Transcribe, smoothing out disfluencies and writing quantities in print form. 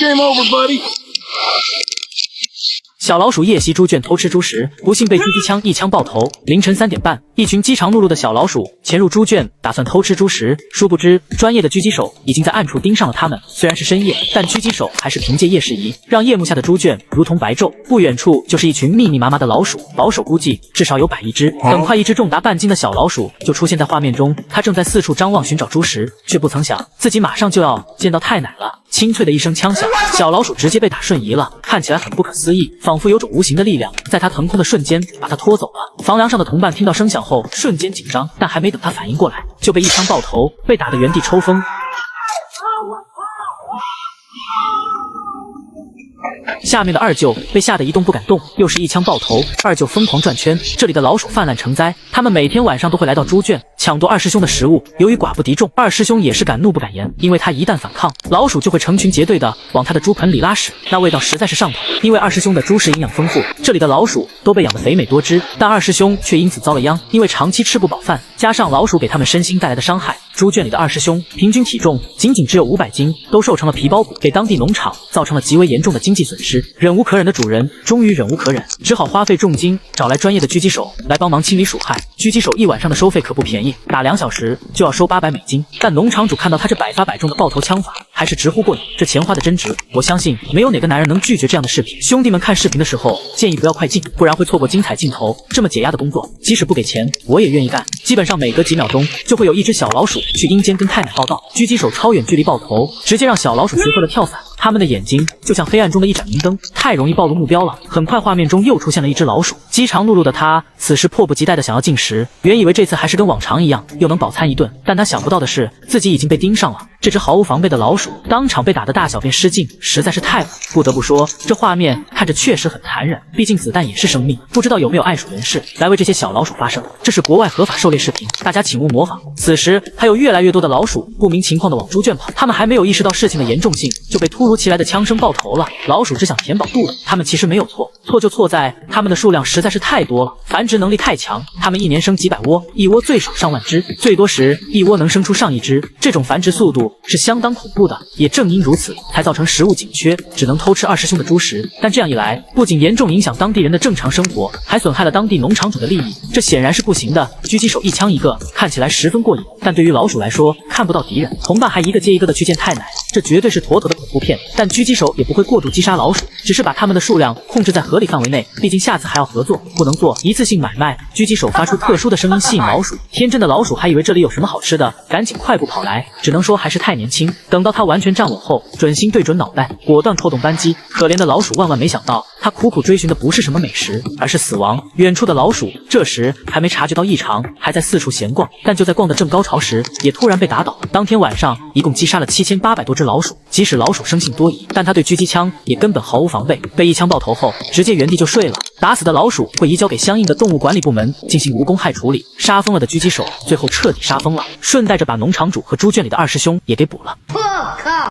Game over, buddy. 小老鼠夜袭猪圈偷吃猪食，不幸被狙击枪一枪爆头。凌晨3点半，一群饥肠辘辘的小老鼠潜入猪圈，打算偷吃猪食。殊不知，专业的狙击手已经在暗处盯上了他们。虽然是深夜，但狙击手还是凭借夜视仪，让夜幕下的猪圈如同白昼。不远處就是一群密密麻麻的老鼠，保守估计至少有100亿只。很快，一只重達半斤的小老鼠就出现在画面中，它正在四处张望寻找豬食，却不曾想自己马上就要见到太奶了。清脆的一声枪響，小老鼠直接被打瞬移了，看起来很不可思議，仿佛有种无形的力量在它腾空的瞬间把它拖走了。房梁上的同伴听到声響後瞬间緊張，但还没等他反应過来，就被一槍爆頭，被打得原地抽风。下面的二舅被吓得一动不敢动，又是一枪爆头，二舅疯狂转圈。这里的老鼠泛滥成灾，他们每天晚上都会来到猪圈抢夺二师兄的食物。由于寡不敌众，二師兄也是敢怒不敢言，因为他一旦反抗，老鼠就會成群結隊的往他的豬盆裡拉屎，那味道實在是上頭。因為二師兄的豬食營養豐富，這裡的老鼠都被養得肥美多汁，但二師兄卻因此遭了殃，因為長期吃不飽飯，加上老鼠給他們身心帶來的傷害，豬圈裡的二師兄平均體重僅僅只有500斤，都瘦成了皮包骨，給當地農場造成了極為嚴重的經濟損失。忍無可忍的主人終於忍無可忍，只好花費重金找來專業的狙擊手來幫忙清理鼠害。狙擊手一晚上的收費可不便宜，打2小時就要收800美金。但農場主看到他這百發百中的爆頭槍法，還是直呼過癮，這錢花的真值。我相信沒有哪個男人能拒絕這樣的視頻。兄弟們看視頻的時候建議不要快進，不然會錯過精彩鏡頭。這麼解壓的工作，即使不給錢，我也願意幹。基本上每隔幾秒鐘就會有一隻小老鼠去陰間跟太奶報道。狙擊手超遠距離爆頭，直接讓小老鼠學會了跳傘。他們的眼睛就像黑暗中的一盞明燈，太容易暴露目標了。很快畫面中又出現了一隻老鼠，飢腸轆轆的他此時迫不及待的想要進食，原以為這次還是跟往常一樣又能飽餐一頓，但他想不到的是自己已經被盯上了。這隻毫無防備的老鼠當場被打得大小便失禁，實在是太惡。不得不說，這畫面看着確實很殘忍，畢竟子彈也是生命。不知道有沒有愛鼠人士來為這些小老鼠發聲？這是國外合法狩獵視頻，大家請勿模仿。此時還有越來越多的老鼠不明情況的往豬圈跑，他們還沒有意識到事情的嚴重性，就被突如其來的槍聲爆頭了。老鼠只想填飽肚子，他們其實沒有錯，錯就錯在他們的數量實在是太多了，繁殖能力太強，他們一年生幾百窩，一窩最少上萬隻，最多時一窩能生出上億隻，這種繁殖速度是相當恐怖的。也正因如此，才造成食物緊缺，只能偷吃二師兄的豬食。但這樣一來，不僅嚴重影響當地人的正常生活，還損害了當地農場主的利益，這顯然是不行的。狙擊手一槍一個，看起來十分過癮，但對於老鼠來說，看不到敵人，同伴還一個接一個的去見太奶，這絕對是妥妥的恐怖片。但狙擊手也不會過度擊殺老鼠，只是把他們的數量控制在合理範圍內，畢竟下次還要合作，不能做一次性買賣。狙擊手發出特殊的聲音吸引老鼠，天真的老鼠還以為這裡有什麼好吃的，趕緊快步跑來，只能說還是太年輕。等到他完全站穩後，準心對準腦袋，果斷扣動扳機。可憐的老鼠萬萬沒想到，他苦苦追尋的不是什麼美食，而是死亡。遠處的老鼠這時還沒察覺到異常，還在四處閒逛，但就在逛得正高潮時，也突然被打倒。當天晚上一共擊殺了7800多隻老鼠，即使老鼠生性多疑，但他對狙擊槍也根本毫無防備，被一槍爆頭後直接原地就睡了。打死的老鼠會移交給相應的動物管理部門進行無公害處理。殺瘋了的狙擊手最後徹底殺瘋了，順帶着把農場主和豬圈裡的二師兄也給補了。我靠！